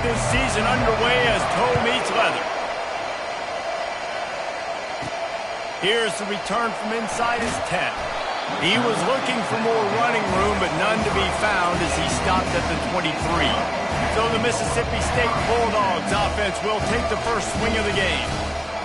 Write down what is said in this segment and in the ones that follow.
this season underway as toe meets leather. Here's the return from inside his 10. He was looking for more running room, but none to be found as he stopped at the 23. So the Mississippi State Bulldogs offense will take the first swing of the game.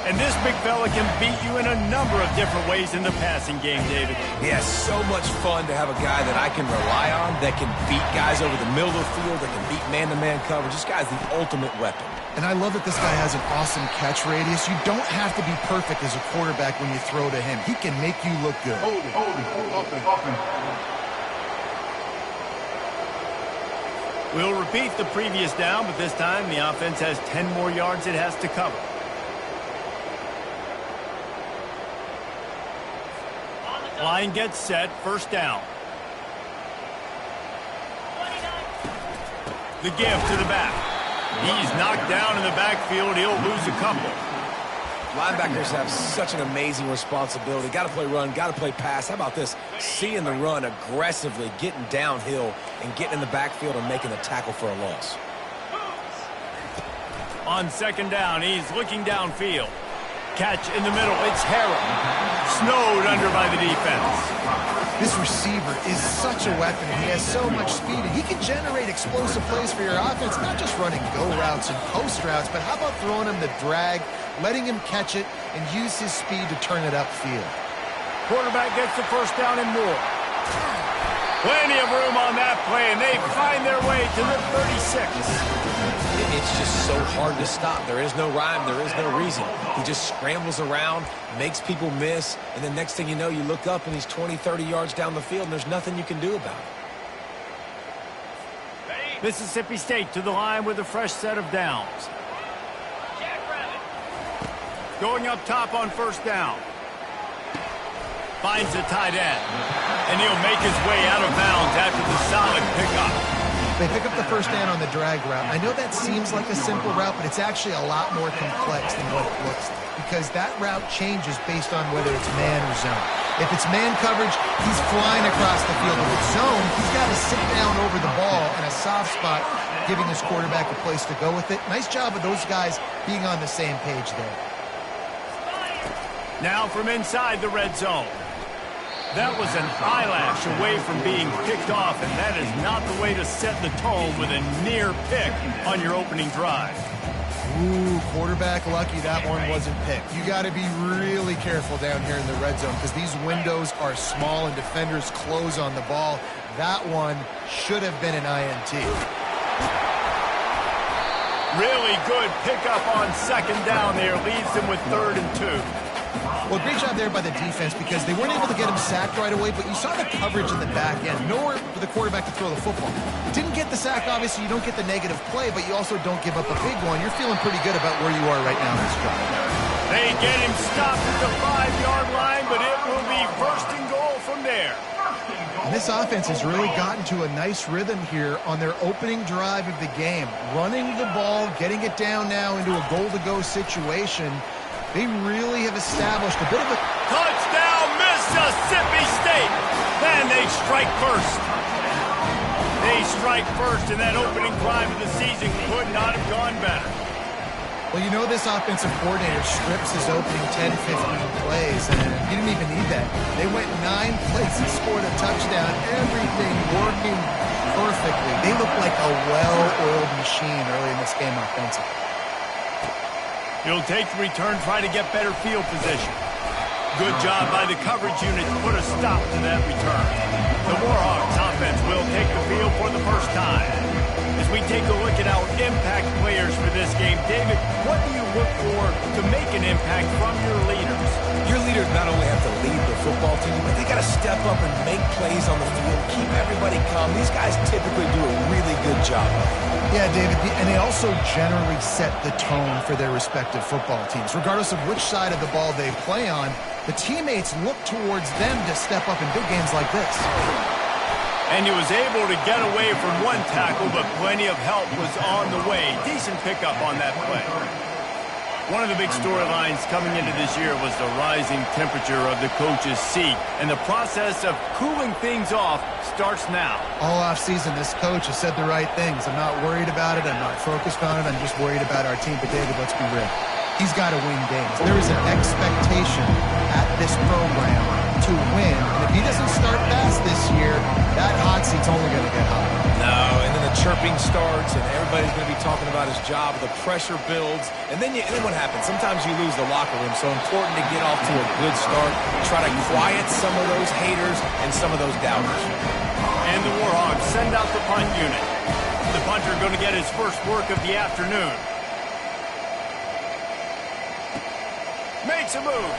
And this big fella can beat you in a number of different ways in the passing game, David. Yeah, so much fun to have a guy that I can rely on, that can beat guys over the middle of the field, that can beat man-to-man coverage. This guy's the ultimate weapon. And I love that this guy has an awesome catch radius. You don't have to be perfect as a quarterback when you throw to him. He can make you look good. Hold it. We'll repeat the previous down, but this time the offense has 10 more yards it has to cover. Line gets set, first down. The give to the back. He's knocked down in the backfield. He'll lose a couple. Linebackers have such an amazing responsibility. Got to play run, got to play pass. How about this? Seeing the run aggressively, getting downhill, and getting in the backfield and making the tackle for a loss. On second down, he's looking downfield. Catch in the middle. It's Harrell. Snowed under by the defense. This receiver is such a weapon. He has so much speed, and he can generate explosive plays for your offense, not just running go routes and post routes, but how about throwing him the drag, letting him catch it, and use his speed to turn it upfield. Quarterback gets the first down and more. Plenty of room on that play, and they find their way to the 36. It's just so hard to stop. There is no rhyme. There is no reason. He just scrambles around, makes people miss, and then next thing you know, you look up and he's 20, 30 yards down the field, and there's nothing you can do about it. Mississippi State to the line with a fresh set of downs. Going up top on first down. Finds the tight end. And he'll make his way out of bounds after the solid pickup. They pick up the first down on the drag route. I know that seems like a simple route, but it's actually a lot more complex than what it looks like, because that route changes based on whether it's man or zone. If it's man coverage, he's flying across the field. If it's zone, he's got to sit down over the ball in a soft spot, giving his quarterback a place to go with it. Nice job of those guys being on the same page there. Now from inside the red zone. That was an eyelash away from being picked off, and that is not the way to set the tone with a near pick on your opening drive. Ooh, quarterback lucky that one wasn't picked. You got to be really careful down here in the red zone because these windows are small and defenders close on the ball. That one should have been an INT. Really good pickup on second down there. Leaves them with 3rd and 2. Well, great job there by the defense because they weren't able to get him sacked right away, but you saw the coverage in the back end. Nowhere for the quarterback to throw the football. Didn't get the sack, obviously. You don't get the negative play, but you also don't give up a big one. You're feeling pretty good about where you are right now in this drive. They get him stopped at the 5-yard line, but it will be 1st and goal from there. And this offense has really gotten to a nice rhythm here on their opening drive of the game. Running the ball, getting it down now into a goal-to-go situation. They really have established a bit of a... Touchdown, Mississippi State! Then they strike first. They strike first, and that opening drive of the season could not have gone better. Well, you know this offensive coordinator strips his opening 10, 15 plays, and he didn't even need that. They went 9 plays and scored a touchdown, everything working perfectly. They look like a well-oiled machine early in this game offensively. He'll take the return, try to get better field position. Good job by the coverage unit to put a stop to that return. The Warhawks offense will take the field for the first time. As we take a look at our impact players for this game, David, what do you look for to make an impact from your leaders? Your leaders not only have to lead the football team, but they got to step up and make plays on the field, keep everybody calm. These guys typically do a really good job of it. Yeah, David, and they also generally set the tone for their respective football teams. Regardless of which side of the ball they play on, the teammates look towards them to step up in big games like this. And he was able to get away from one tackle, but plenty of help was on the way. Decent pickup on that play. One of the big storylines coming into this year was the rising temperature of the coach's seat, and the process of cooling things off starts now. All offseason, this coach has said the right things. I'm not worried about it. I'm not focused on it. I'm just worried about our team. But, David, let's be real. He's got to win games. There is an expectation at this program to win. And if he doesn't start fast this year, that hot seat's only going to get hot. No, and then the chirping starts, and everybody's going to be talking about his job. The pressure builds, and then what happens? Sometimes you lose the locker room, so important to get off to a good start. Try to quiet some of those haters and some of those doubters. And the Warhawks send out the punt unit. The punter going to get his first work of the afternoon. Makes a move.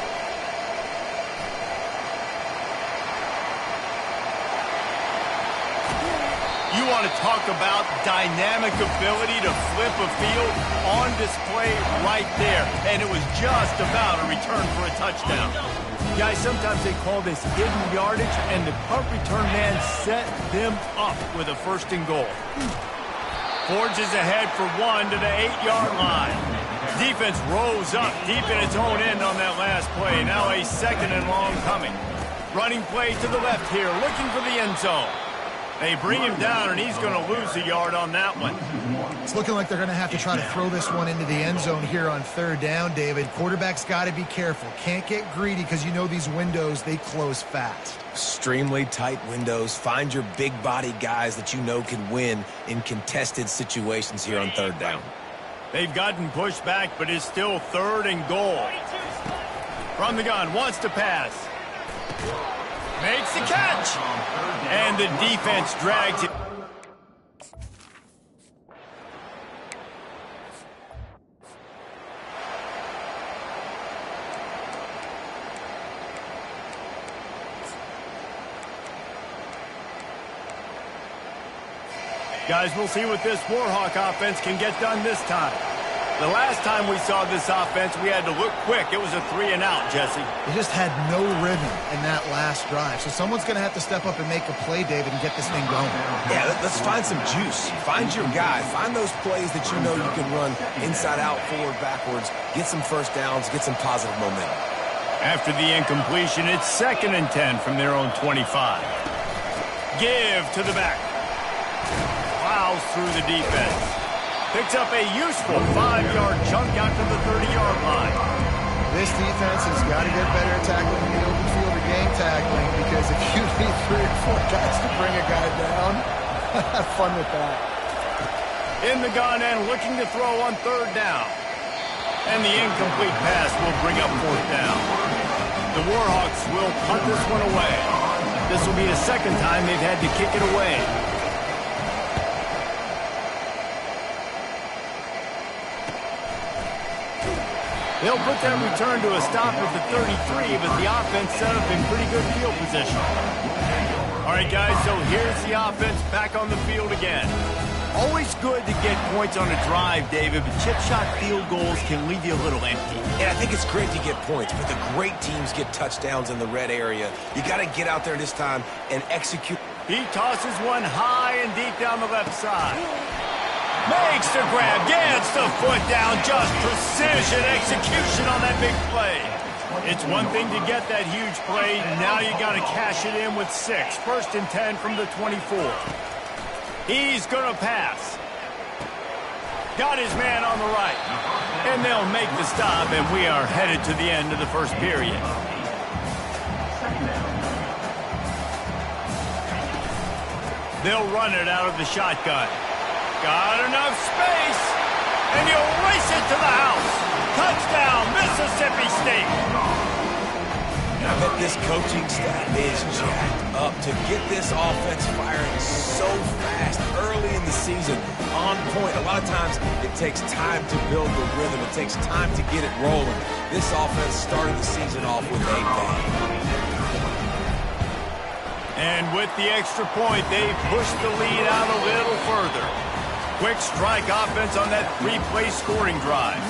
You want to talk about dynamic ability to flip a field on display right there. And it was just about a return for a touchdown. Guys, sometimes they call this hidden yardage, and the punt return man set them up with a first and goal. Forges ahead for one to the 8-yard line. Defense rose up deep in its own end on that last play. Now a second and long coming. Running play to the left here, looking for the end zone. They bring him down, and he's going to lose a yard on that one. It's looking like they're going to have to try to throw this one into the end zone here on third down, David. Quarterback's got to be careful. Can't get greedy because you know these windows, they close fast. Extremely tight windows. Find your big body guys that you know can win in contested situations here on third down. They've gotten pushed back, but it's still third and goal. From the gun, wants to pass. Makes the catch. And the defense drags it. Guys, we'll see what this Warhawk offense can get done this time. The last time we saw this offense, we had to look quick. It was a 3-and-out, Jesse. They just had no rhythm in that last drive. So someone's going to have to step up and make a play, David, and get this thing going. Yeah, let's find some juice. Find your guy. Find those plays that you know you can run inside out, forward, backwards. Get some first downs. Get some positive momentum. After the incompletion, it's 2nd and 10 from their own 25. Give to the back. Plows through the defense. Picks up a useful 5-yard chunk out to the 30-yard line. This defense has got to get better at tackling in the open field or game tackling, because if you need 3 or 4 guys to bring a guy down, have fun with that. In the gun and looking to throw on third down. And the incomplete pass will bring up fourth down. The Warhawks will punt this one away. This will be the second time they've had to kick it away. They'll put that return to a stop at the 33, but the offense set up in pretty good field position. All right, guys, so here's the offense back on the field again. Always good to get points on a drive, David, but chip shot field goals can leave you a little empty. And I think it's great to get points, but the great teams get touchdowns in the red area. You got to get out there this time and execute. He tosses one high and deep down the left side. Makes the grab, gets the foot down, just precision execution on that big play. It's one thing to get that huge play, now you got to cash it in with 6. 1st and 10 from the 24. He's going to pass. Got his man on the right. And they'll make the stop, and we are headed to the end of the first period. They'll run it out of the shotgun. Got enough space, and he'll race it to the house. Touchdown, Mississippi State. I bet this coaching staff is jacked up to get this offense firing so fast early in the season, on point. A lot of times it takes time to build the rhythm. It takes time to get it rolling. This offense started the season off with a bang. And with the extra point, they've pushed the lead out a little further. Quick strike offense on that 3-play scoring drive.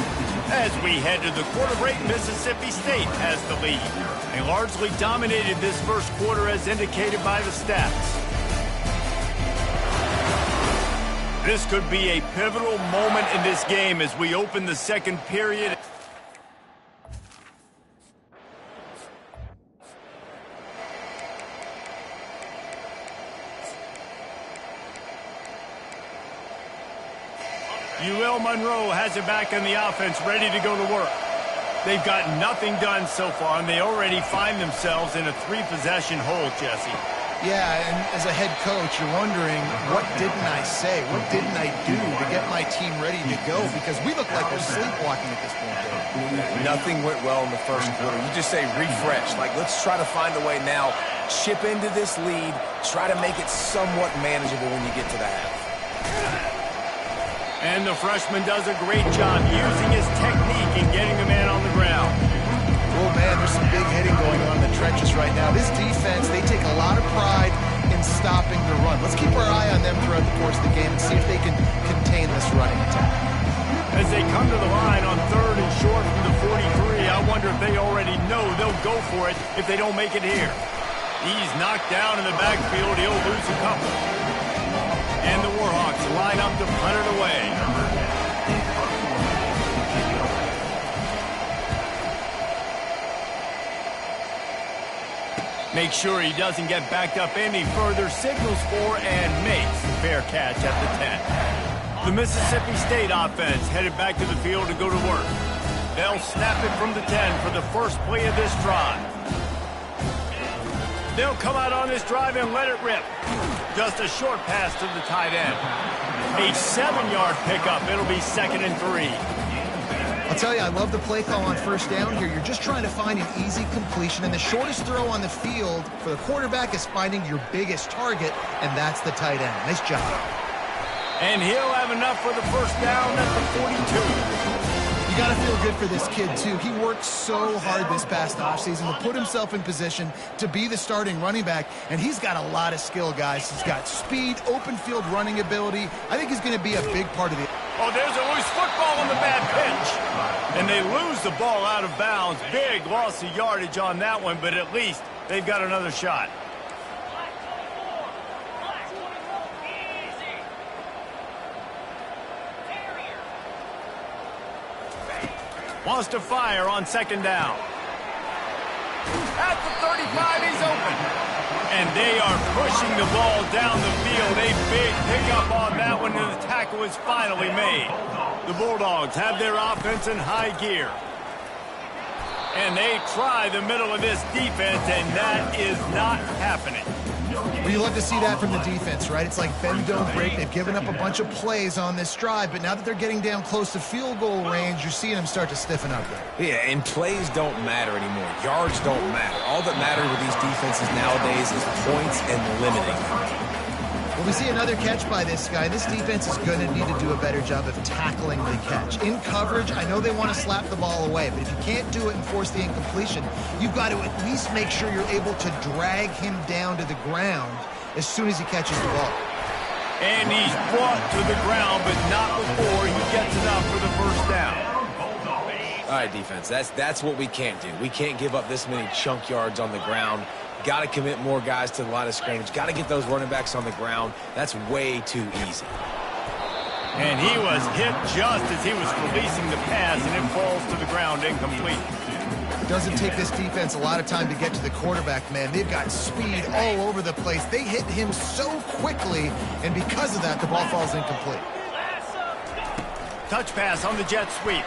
As we head to the quarter break, Mississippi State has the lead. They largely dominated this first quarter as indicated by the stats. This could be a pivotal moment in this game as we open the second period. Will Monroe has it back in the offense, ready to go to work. They've got nothing done so far, and they already find themselves in a 3-possession hole, Jesse. Yeah, and as a head coach, you're wondering, what didn't I say? What didn't I do to get my team ready to go? Because we look like we're sleepwalking at this point, Dave. Nothing went well in the first quarter. You just say refresh. Like, let's try to find a way now. Chip into this lead. Try to make it somewhat manageable when you get to the half. And the freshman does a great job using his technique and getting the man on the ground. Oh, man, there's some big hitting going on in the trenches right now. This defense, they take a lot of pride in stopping the run. Let's keep our eye on them throughout the course of the game and see if they can contain this running attack. As they come to the line on 3rd and short from the 43, I wonder if they already know they'll go for it if they don't make it here. He's knocked down in the backfield. He'll lose a couple. And the Warhawks line up to punt it away. Make sure he doesn't get backed up any further, signals for and makes the fair catch at the 10. The Mississippi State offense headed back to the field to go to work. They'll snap it from the 10 for the first play of this drive. They'll come out on this drive and let it rip. Just a short pass to the tight end. A 7-yard pickup. It'll be 2nd and 3. I'll tell you, I love the play call on first down here. You're just trying to find an easy completion, and the shortest throw on the field for the quarterback is finding your biggest target, and that's the tight end. Nice job. And he'll have enough for the first down at the 42. You got to feel good for this kid, too. He worked so hard this past offseason to put himself in position to be the starting running back, and he's got a lot of skill, guys. He's got speed, open field running ability. I think he's going to be a big part of the... Oh, there's a loose football on the bad pitch. And they lose the ball out of bounds. Big loss of yardage on that one, but at least they've got another shot. Wants to fire on 2nd down. At the 35, he's open. And they are pushing the ball down the field. A big pickup on that one, and the tackle is finally made. The Bulldogs have their offense in high gear. And they try the middle of this defense, and that is not happening. Well, you love to see that from the defense, right? It's like bend, don't break. They've given up a bunch of plays on this drive, but now that they're getting down close to field goal range, you're seeing them start to stiffen up there. Yeah, and plays don't matter anymore. Yards don't matter. All that matters with these defenses nowadays is points and limiting them. Well, we see another catch by this guy. This defense is going to need to do a better job of tackling the catch. In coverage, I know they want to slap the ball away, but if you can't do it and force the incompletion, you've got to at least make sure you're able to drag him down to the ground as soon as he catches the ball. And he's brought to the ground, but not before he gets enough for the first down. All right, defense, that's what we can't do. We can't give up this many chunk yards on the ground. Got to commit more guys to the line of scrimmage. Got to get those running backs on the ground. That's way too easy. And he was hit just as he was releasing the pass, and it falls to the ground incomplete. It doesn't take this defense a lot of time to get to the quarterback, man. They've got speed all over the place. They hit him so quickly, and because of that, the ball falls incomplete. Touch pass on the jet sweep.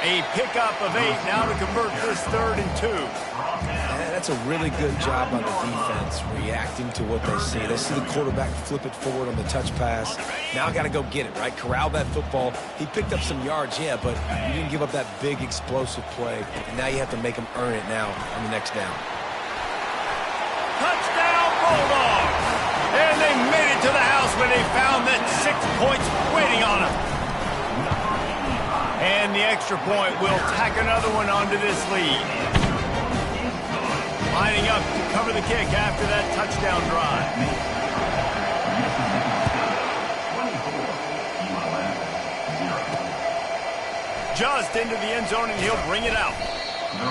A pickup of 8 now to convert this 3rd and 2. Yeah, that's a really good job by the defense, reacting to what they see. They see the quarterback flip it forward on the touch pass. Now got to go get it, right? Corral that football. He picked up some yards, yeah, but you didn't give up that big explosive play. And now you have to make him earn it now on the next down. Touchdown, Bulldogs! And they made it to the house where they found that 6 points waiting on them. And the extra point will tack another one onto this lead. Lining up to cover the kick after that touchdown drive. Just into the end zone, and he'll bring it out.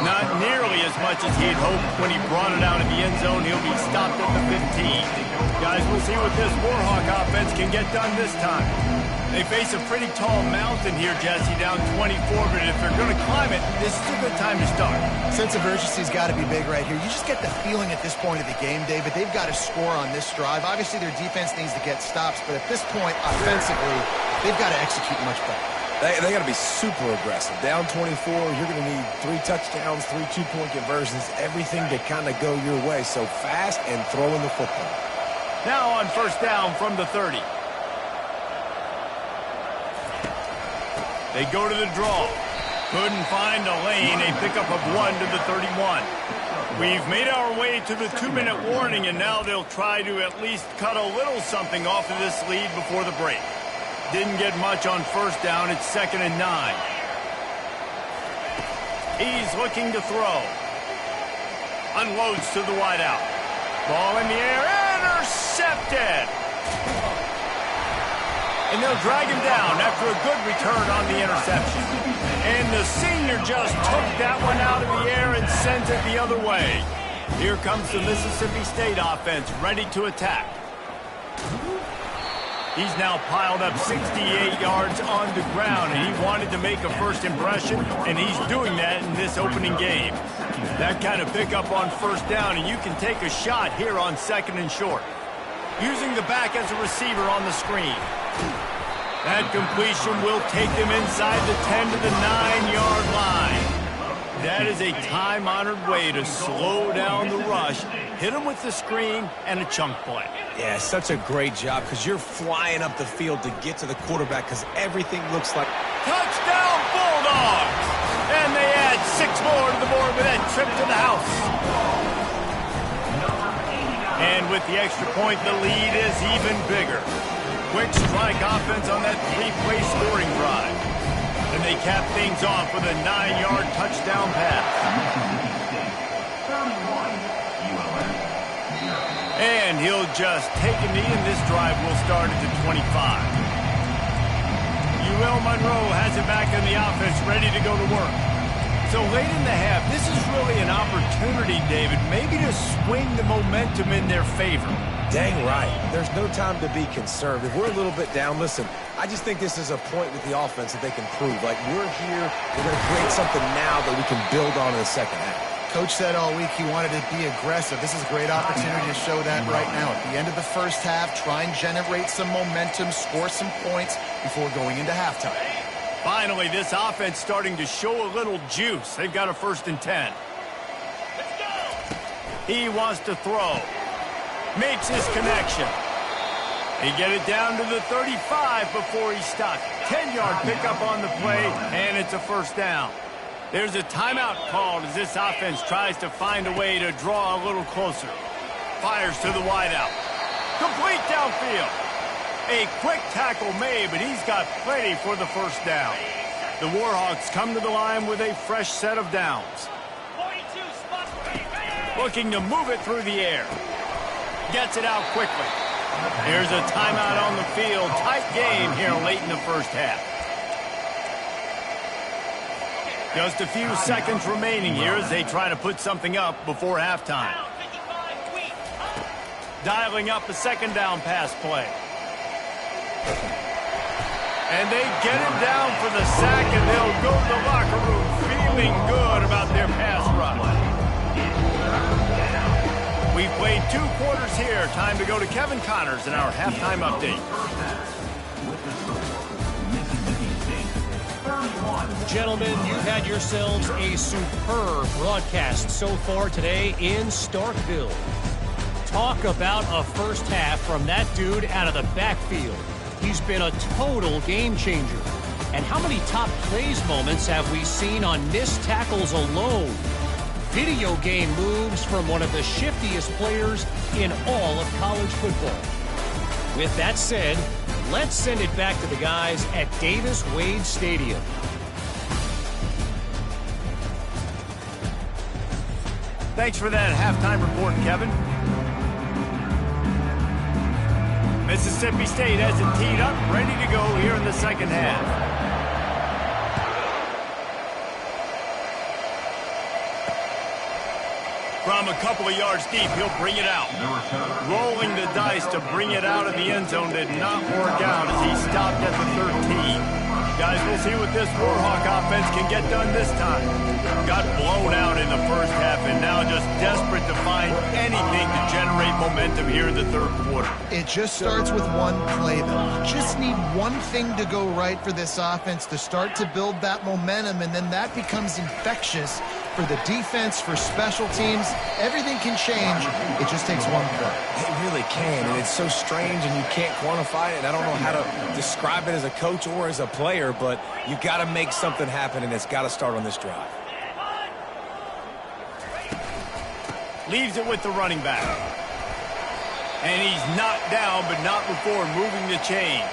Not nearly as much as he'd hoped when he brought it out in the end zone. He'll be stopped at the 15. Guys, we'll see what this Warhawk offense can get done this time. They face a pretty tall mountain here, Jesse, down 24, but if they're going to climb it, this is a good time to start. Sense of urgency's got to be big right here. You just get the feeling at this point of the game, David, they've got to score on this drive. Obviously, their defense needs to get stops, but at this point, offensively, they've got to execute much better. They got to be super aggressive. Down 24, you're going to need 3 touchdowns, 3 two-point conversions, everything to kind of go your way. So fast and throwing the football. Now on first down from the 30. They go to the draw. Couldn't find a lane. A pickup of 1 to the 31. We've made our way to the 2-minute warning, and now they'll try to at least cut a little something off of this lead before the break. Didn't get much on first down. It's 2nd and 9. He's looking to throw. Unloads to the wideout. Ball in the air. Intercepted. And they'll drag him down after a good return on the interception. And the senior just took that one out of the air and sends it the other way. Here comes the Mississippi State offense ready to attack. He's now piled up 68 yards on the ground, and he wanted to make a first impression, and he's doing that in this opening game. That kind of pickup on first down, and you can take a shot here on 2nd and short. Using the back as a receiver on the screen. That completion will take them inside the 10 to the 9-yard line. That is a time-honored way to slow down the rush, hit them with the screen, and a chunk play. Yeah, such a great job because you're flying up the field to get to the quarterback because everything looks like... Touchdown, Bulldogs! And they add 6 more to the board with that trip to the house. And with the extra point, the lead is even bigger. Quick strike offense on that 3-play scoring drive. And they cap things off with a 9-yard touchdown pass. And he'll just take a knee, and this drive will start at the 25. UL Monroe has it back in the offense, ready to go to work. So late in the half, this is really an opportunity, David, maybe to swing the momentum in their favor. Dang right. There's no time to be concerned. If we're a little bit down, listen, I just think this is a point with the offense that they can prove. Like, we're here, we're going to create something now that we can build on in the second half. Coach said all week he wanted to be aggressive. This is a great opportunity to show that right now. At the end of the first half, try and generate some momentum, score some points before going into halftime. Finally, this offense starting to show a little juice. They've got a 1st and 10. Let's go. He wants to throw. Makes his connection. They get it down to the 35 before he's stopped. 10-yard pickup on the play, and it's a 1st down. There's a timeout called as this offense tries to find a way to draw a little closer. Fires to the wideout. Complete downfield. A quick tackle made, but he's got plenty for the 1st down. The Warhawks come to the line with a fresh set of downs. Looking to move it through the air. Gets it out quickly. Here's a timeout on the field. Tight game here late in the first half. Just a few seconds remaining here as they try to put something up before halftime. Dialing up a 2nd down pass play. And they get him down for the sack, and they'll go to the locker room feeling good about their pass rush. We've played 2 quarters here. Time to go to Kevin Connors in our halftime update. Gentlemen, you've had yourselves a superb broadcast so far today in Starkville. Talk about a first half from that dude out of the backfield. He's been a total game changer. And how many top plays moments have we seen on missed tackles alone? Video game moves from one of the shiftiest players in all of college football. With that said, let's send it back to the guys at Davis Wade Stadium. Thanks for that halftime report, Kevin. Mississippi State has it teed up, ready to go here in the second half. From a couple of yards deep, he'll bring it out. Rolling the dice to bring it out of the end zone did not work out as he stopped at the 13. Guys, we'll see what this Warhawk offense can get done this time. Got blown out in the first half and now just desperate to find anything to generate momentum here in the third quarter. It just starts with one play, though. You just need one thing to go right for this offense to start to build that momentum, and then that becomes infectious for the defense, for special teams. Everything can change. It just takes one play. It really can, and it's so strange, and you can't quantify it, and I don't know how to describe it as a coach or as a player, but you got to make something happen, and it's got to start on this drive. Leaves it with the running back. And he's knocked down, but not before moving the chains.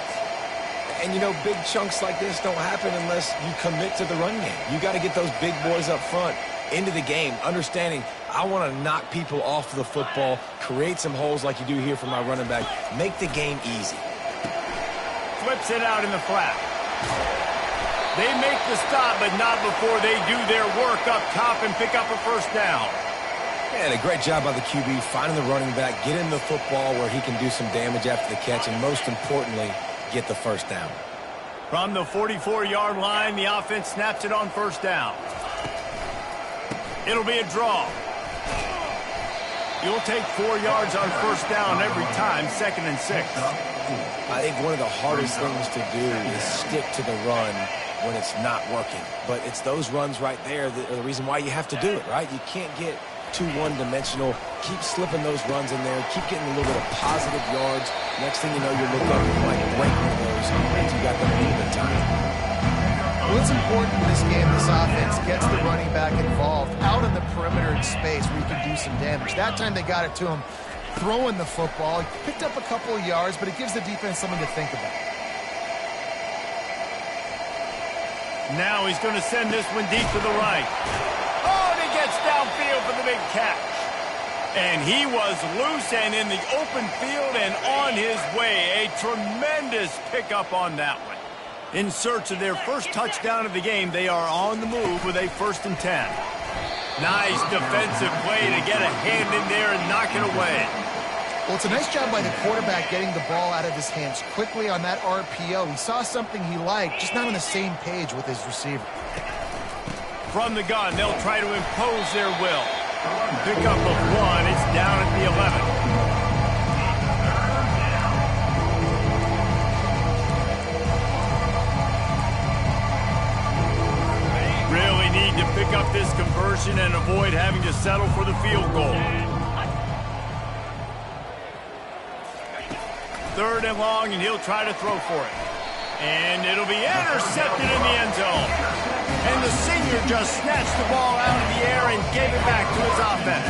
And, you know, big chunks like this don't happen unless you commit to the run game. You got to get those big boys up front into the game, understanding I want to knock people off the football, create some holes like you do here for my running back, make the game easy. Flips it out in the flat. They make the stop, but not before they do their work up top and pick up a first down. And a great job by the QB, finding the running back, get him the football where he can do some damage after the catch, and most importantly, get the first down. From the 44-yard line, the offense snaps it on first down. It'll be a draw. You'll take 4 yards on first down every time, 2nd and 6. I think one of the hardest things to do is stick to the run when it's not working. But it's those runs right there that are the reason why you have to do it, right? You can't get too one-dimensional. Keep slipping those runs in there. Keep getting a little bit of positive yards. Next thing you know, you look up and you might break one of those as you got them a little bit of time. Well, it's important in this game this offense gets the running back involved out in the perimeter in space where you can do some damage. That time they got it to him throwing the football. He picked up a couple of yards, but it gives the defense something to think about. Now he's going to send this one deep to the right. Oh, and he gets downfield for the big catch. And he was loose and in the open field and on his way. A tremendous pickup on that one. In search of their first touchdown of the game, they are on the move with a 1st and 10. Nice defensive play to get a hand in there and knock it away. Well, it's a nice job by the quarterback getting the ball out of his hands quickly on that RPO. He saw something he liked, just not on the same page with his receiver. From the gun, they'll try to impose their will. Pick up of 1, it's down at the 11. Really need to pick up this conversion and avoid having to settle for the field goal. 3rd and long, and he'll try to throw for it. And it'll be intercepted in the end zone. And the senior just snatched the ball out of the air and gave it back to his offense.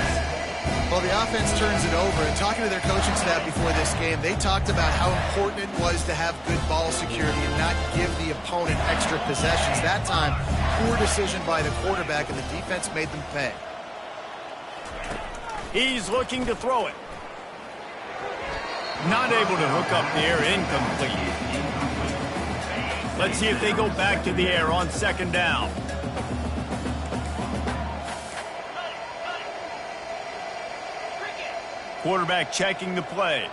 Well, the offense turns it over, and talking to their coaching staff before this game, they talked about how important it was to have good ball security and not give the opponent extra possessions. That time, poor decision by the quarterback, and the defense made them pay. He's looking to throw it. Not able to hook up there, incomplete. Let's see if they go back to the air on 2nd down. Quarterback checking the play.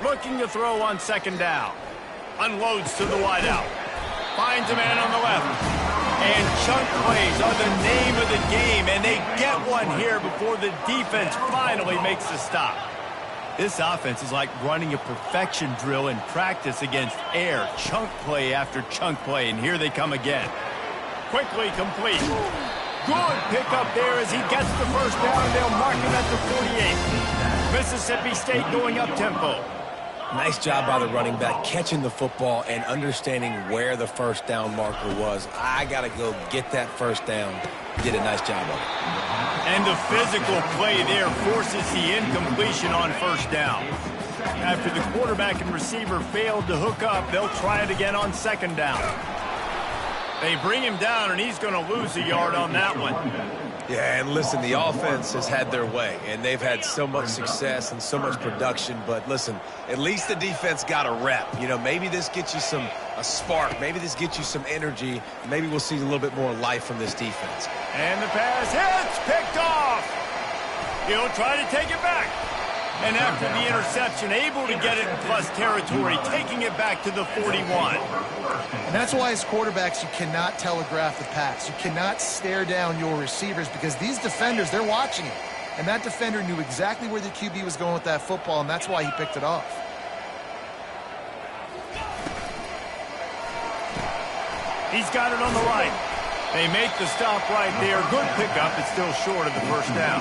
Looking to throw on 2nd down. Unloads to the wideout. Finds a man on the left. And chunk plays are the name of the game, and they get one here before the defense finally makes the stop. This offense is like running a perfection drill in practice against air. Chunk play after chunk play, and here they come again. Quickly complete. Good pickup there as he gets the first down. They'll mark him at the 48. Mississippi State going up-tempo. Nice job by the running back, catching the football and understanding where the first down marker was. I got to go get that first down. Did a nice job of it. And the physical play there forces the incompletion on first down. After the quarterback and receiver failed to hook up, they'll try it again on 2nd down. They bring him down, and he's going to lose a yard on that one. Yeah, and listen, the offense has had their way, and they've had so much success and so much production. But listen, at least the defense got a rep. You know, maybe this gets you a spark. Maybe this gets you some energy. Maybe we'll see a little bit more life from this defense. And the pass hits, picked off. He'll try to take it back. And after the interception, able to get it in plus territory, taking it back to the 41. And that's why as quarterbacks, you cannot telegraph the pass. You cannot stare down your receivers because these defenders, they're watching it. And that defender knew exactly where the QB was going with that football, and that's why he picked it off. He's got it on the right. They make the stop right there. Good pickup. It's still short of the first down.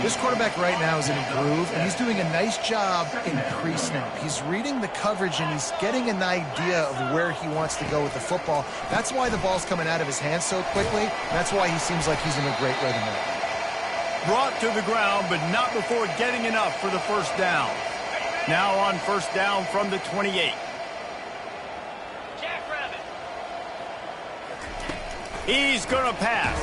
This quarterback right now is in a groove, and he's doing a nice job in pre-snap. He's reading the coverage, and he's getting an idea of where he wants to go with the football. That's why the ball's coming out of his hands so quickly. That's why he seems like he's in a great rhythm right now. Brought to the ground, but not before getting enough for the first down. Now on first down from the 28. He's going to pass.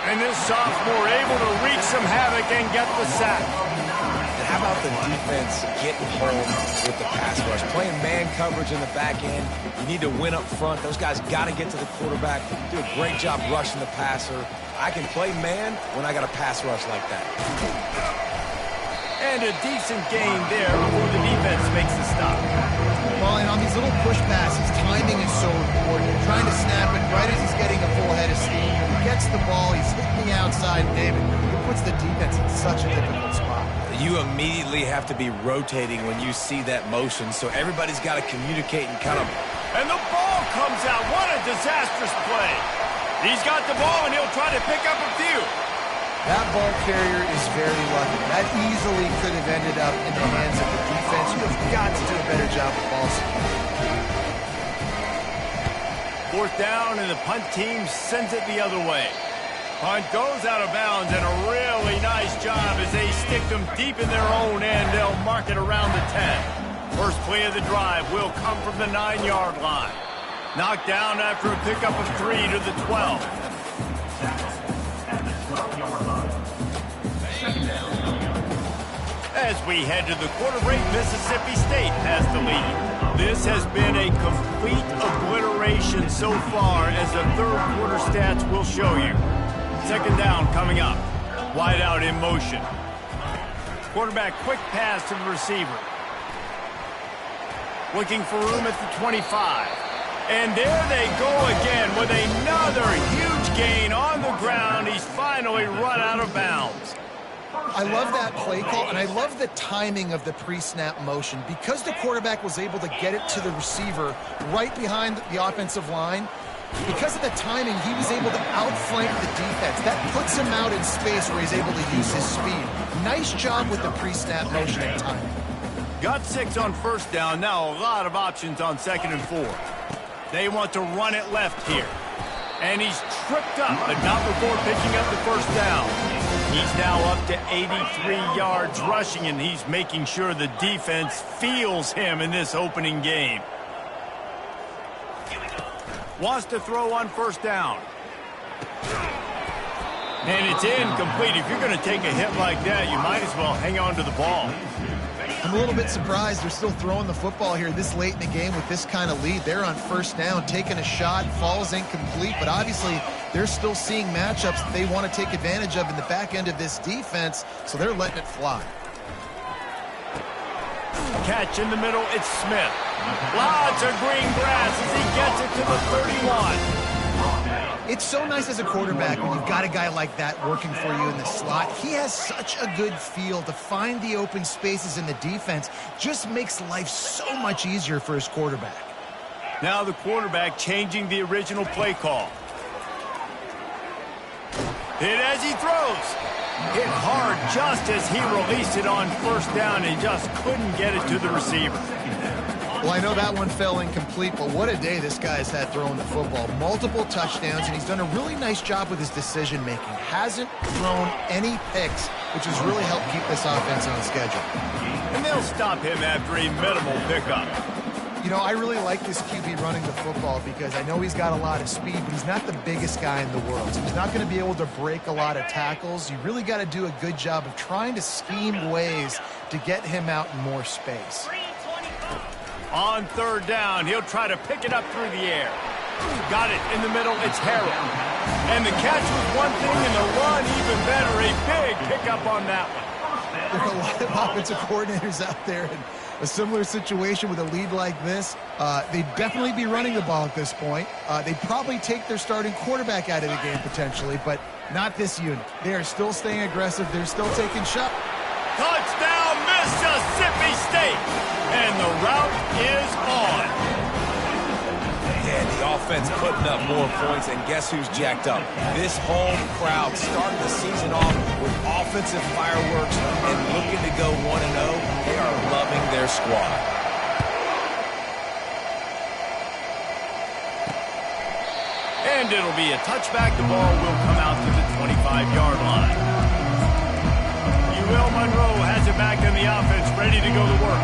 And this sophomore able to wreak some havoc and get the sack. And how about the defense getting home with the pass rush? Playing man coverage in the back end. You need to win up front. Those guys got to get to the quarterback. Do a great job rushing the passer. I can play man when I got a pass rush like that. And a decent gain there before the defense makes the stop. Well, and on these little push passes, timing is so important. You're trying to snap it right as he's getting a full head of steam. When he gets the ball, he's hitting the outside, David. It puts the defense in such a difficult spot. You immediately have to be rotating when you see that motion, so everybody's got to communicate and kind of... And the ball comes out. What a disastrous play. He's got the ball, and he'll try to pick up a few. That ball carrier is very lucky. That easily could have ended up in the hands of the defense. You have got to do a better job of ball security. Fourth down, and the punt team sends it the other way. Punt goes out of bounds, and a really nice job as they stick them deep in their own end. They'll mark it around the 10. First play of the drive will come from the 9-yard line. Knocked down after a pickup of 3 to the 12. As we head to the quarter break, Mississippi State has the lead. This has been a complete obliteration so far, as the third quarter stats will show you. Second down coming up. Wide out in motion. Quarterback quick pass to the receiver. Looking for room at the 25. And there they go again with another huge gain on the ground. He's finally run out of bounds. I love that play call, and I love the timing of the pre-snap motion. Because the quarterback was able to get it to the receiver right behind the offensive line, because of the timing, he was able to outflank the defense. That puts him out in space where he's able to use his speed. Nice job with the pre-snap motion and timing. Got 6 on first down. Now a lot of options on 2nd and 4. They want to run it left here. And he's tripped up, but not before picking up the first down. He's now up to 83 yards rushing, and he's making sure the defense feels him in this opening game. Wants to throw on first down. And it's incomplete. If you're going to take a hit like that, you might as well hang on to the ball. I'm a little bit surprised they're still throwing the football here this late in the game with this kind of lead. They're on first down, taking a shot, falls incomplete, but obviously they're still seeing matchups that they want to take advantage of in the back end of this defense, so they're letting it fly. Catch in the middle, it's Smith. Lots of green grass as he gets it to the 31. It's so nice as a quarterback when you've got a guy like that working for you in the slot. He has such a good feel to find the open spaces in the defense. Just makes life so much easier for his quarterback. Now the quarterback changing the original play call. Hit as he throws. Hit hard just as he released it on first down and just couldn't get it to the receiver. Well, I know that one fell incomplete, but what a day this guy's had throwing the football. Multiple touchdowns, and he's done a really nice job with his decision-making. Hasn't thrown any picks, which has really helped keep this offense on schedule. And they'll stop him after a minimal pickup. You know, I really like this QB running the football because I know he's got a lot of speed, but he's not the biggest guy in the world. So he's not going to be able to break a lot of tackles. You really got to do a good job of trying to scheme ways to get him out in more space. On third down, he'll try to pick it up through the air. Got it in the middle. It's Harrell. And the catch was one thing, and the run even better. A big pickup on that one. There are a lot of offensive coordinators out there in a similar situation with a lead like this. They'd definitely be running the ball at this point. They'd probably take their starting quarterback out of the game potentially, but not this unit. They are still staying aggressive. They're still taking shots. Touchdown, Mississippi State. And the route is on. Yeah, the offense putting up more points, and guess who's jacked up? This home crowd starting the season off with offensive fireworks and looking to go 1-0. They are loving their squad. And it'll be a touchback. The ball will come out to the 25-yard line. Will Monroe has it back in the offense, ready to go to work.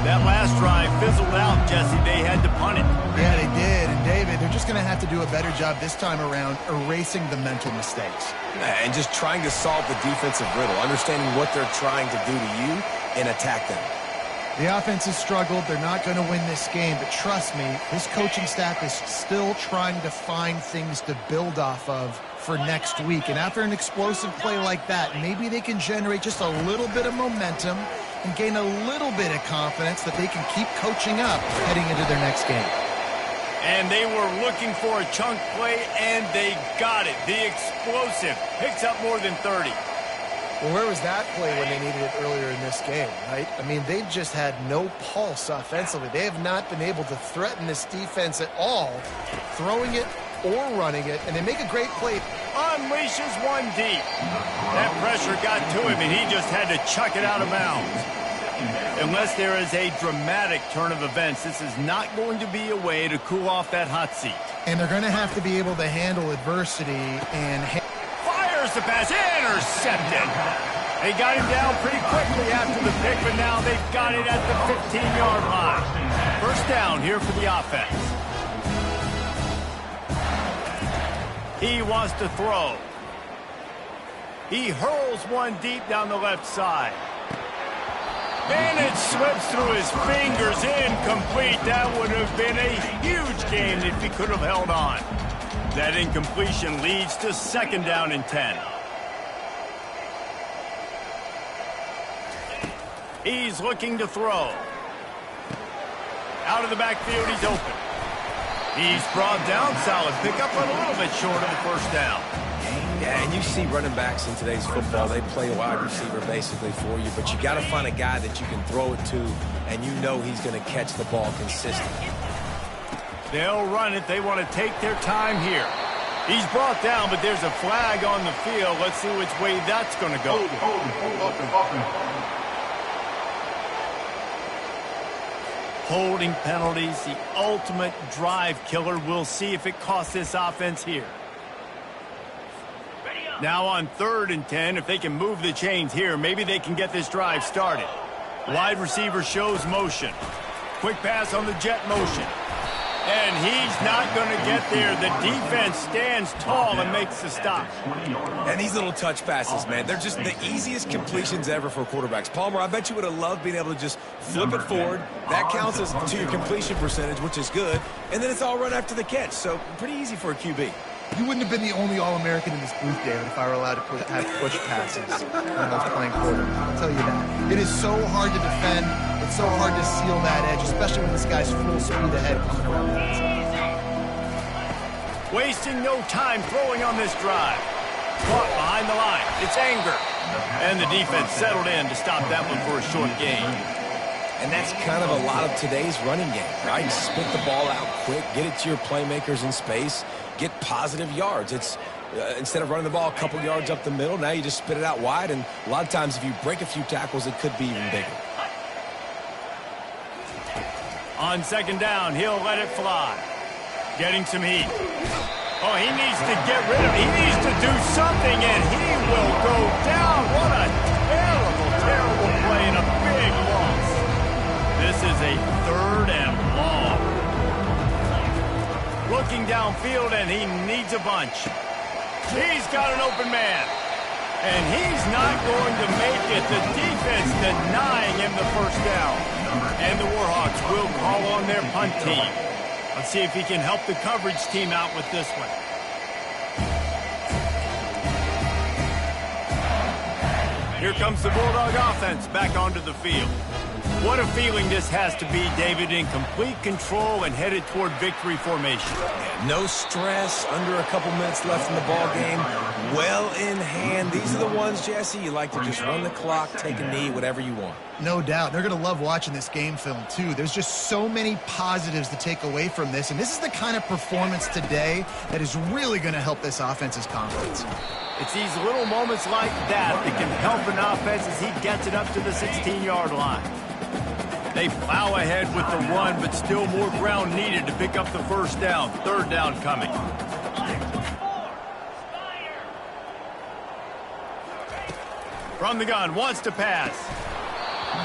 That last drive fizzled out, Jesse. They had to punt it. Yeah, they did. And David, they're just going to have to do a better job this time around erasing the mental mistakes. And just trying to solve the defensive riddle, understanding what they're trying to do to you and attack them. The offense has struggled. They're not going to win this game, but trust me, this coaching staff is still trying to find things to build off of for next week. And after an explosive play like that, maybe they can generate just a little bit of momentum and gain a little bit of confidence that they can keep coaching up heading into their next game. And they were looking for a chunk play, and they got it. The explosive picks up more than 30. Well, where was that play when they needed it earlier in this game, right? I mean, they've just had no pulse offensively. They have not been able to threaten this defense at all, throwing it or running it, and they make a great play. Unleashes one deep. That pressure got to him, and he just had to chuck it out of bounds. Unless there is a dramatic turn of events, this is not going to be a way to cool off that hot seat. And they're going to have to be able to handle adversity and... Fires the pass, intercepted. They got him down pretty quickly after the pick, but now they've got it at the 15-yard line. First down here for the offense. He wants to throw. He hurls one deep down the left side. And it slips through his fingers, incomplete. That would have been a huge game if he could have held on. That incompletion leads to second down and 10. He's looking to throw. Out of the backfield, he's open. He's brought down, solid pickup, but a little bit short of the first down. Yeah, and you see running backs in today's football, they play a wide receiver basically for you, but you got to find a guy that you can throw it to, and you know he's going to catch the ball consistently. They'll run it. They want to take their time here. He's brought down, but there's a flag on the field. Let's see which way that's going to go. Holding penalties, the ultimate drive killer. We'll see if it costs this offense here. Now on 3rd and 10, if they can move the chains here, maybe they can get this drive started. Wide receiver shows motion. Quick pass on the jet motion. And he's not going to get there. The defense stands tall and makes the stop. And these little touch passes, man, they're just the easiest completions ever for quarterbacks. Palmer, I bet you would have loved being able to just flip it forward. That counts as to your completion percentage, which is good. And then it's all run after the catch. So pretty easy for a QB. You wouldn't have been the only All-American in this booth, David, if I were allowed to have push passes when I was playing quarterback. I'll tell you that. It is so hard to defend. It's so hard to seal that edge, especially when this guy's full speed ahead coming around the outside. Wasting no time throwing on this drive. Caught behind the line. It's Anger. And the defense settled in to stop that one for a short gain. And that's kind of a lot of today's running game, right? Spit the ball out quick, get it to your playmakers in space, get positive yards. It's instead of running the ball a couple yards up the middle, now you just spit it out wide, and a lot of times if you break a few tackles, it could be even bigger. On 2nd down, he'll let it fly. Getting some heat. Oh, he needs to get rid of it. He needs to do something, and he will go down. What a terrible, terrible play and a big loss. This is a 3rd and long. Looking downfield, and he needs a bunch. He's got an open man. And he's not going to make it. The defense denying him the first down. And the Warhawks will call on their punt team. Let's see if he can help the coverage team out with this one. Here comes the Bulldog offense back onto the field. What a feeling this has to be, David, in complete control and headed toward victory formation. No stress, under a couple minutes left in the ball game. Well in hand. These are the ones, Jesse, you like to just run the clock, take a knee, whatever you want. No doubt. They're going to love watching this game film, too. There's just so many positives to take away from this, and this is the kind of performance today that is really going to help this offense's confidence. It's these little moments like that that can help an offense as he gets it up to the 16-yard line. They plow ahead with the run, but still more ground needed to pick up the first down. Third down coming. From the gun, wants to pass.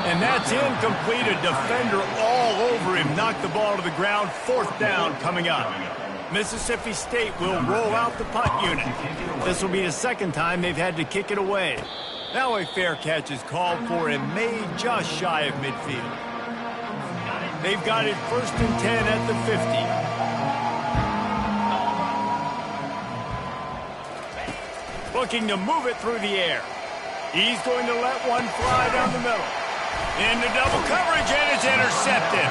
And that's incomplete. A defender all over him. Knocked the ball to the ground. Fourth down coming up. Mississippi State will roll out the punt unit. This will be the second time they've had to kick it away. Now a fair catch is called for and made just shy of midfield. They've got it 1st and 10 at the 50. Looking to move it through the air. He's going to let one fly down the middle. Into double coverage, and it's intercepted.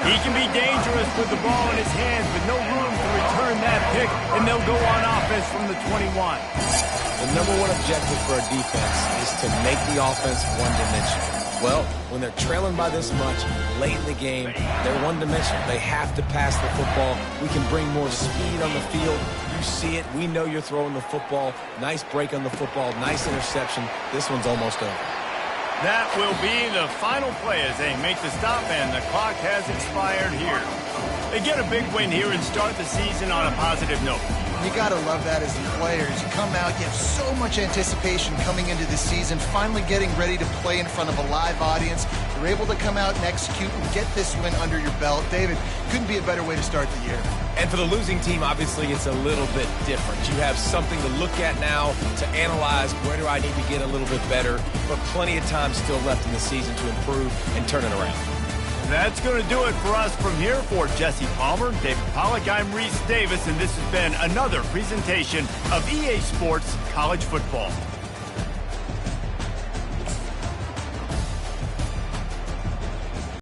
He can be dangerous with the ball in his hands, but no room to return that pick, and they'll go on offense from the 21. The number one objective for a defense is to make the offense one-dimensional. Well, when they're trailing by this much late in the game, they're one-dimensional. They have to pass the football. We can bring more speed on the field. You see it. We know you're throwing the football. Nice break on the football. Nice interception. This one's almost over. That will be the final play as they make the stop, and the clock has expired here. They get a big win here and start the season on a positive note. You got to love that as the players. You come out, you have so much anticipation coming into the season, finally getting ready to play in front of a live audience. You're able to come out and execute and get this win under your belt. David, couldn't be a better way to start the year. And for the losing team, obviously, it's a little bit different. You have something to look at now to analyze where do I need to get a little bit better, but plenty of time still left in the season to improve and turn it around. That's going to do it for us from here. For Jesse Palmer, David Pollack, I'm Reese Davis, and this has been another presentation of EA Sports College Football.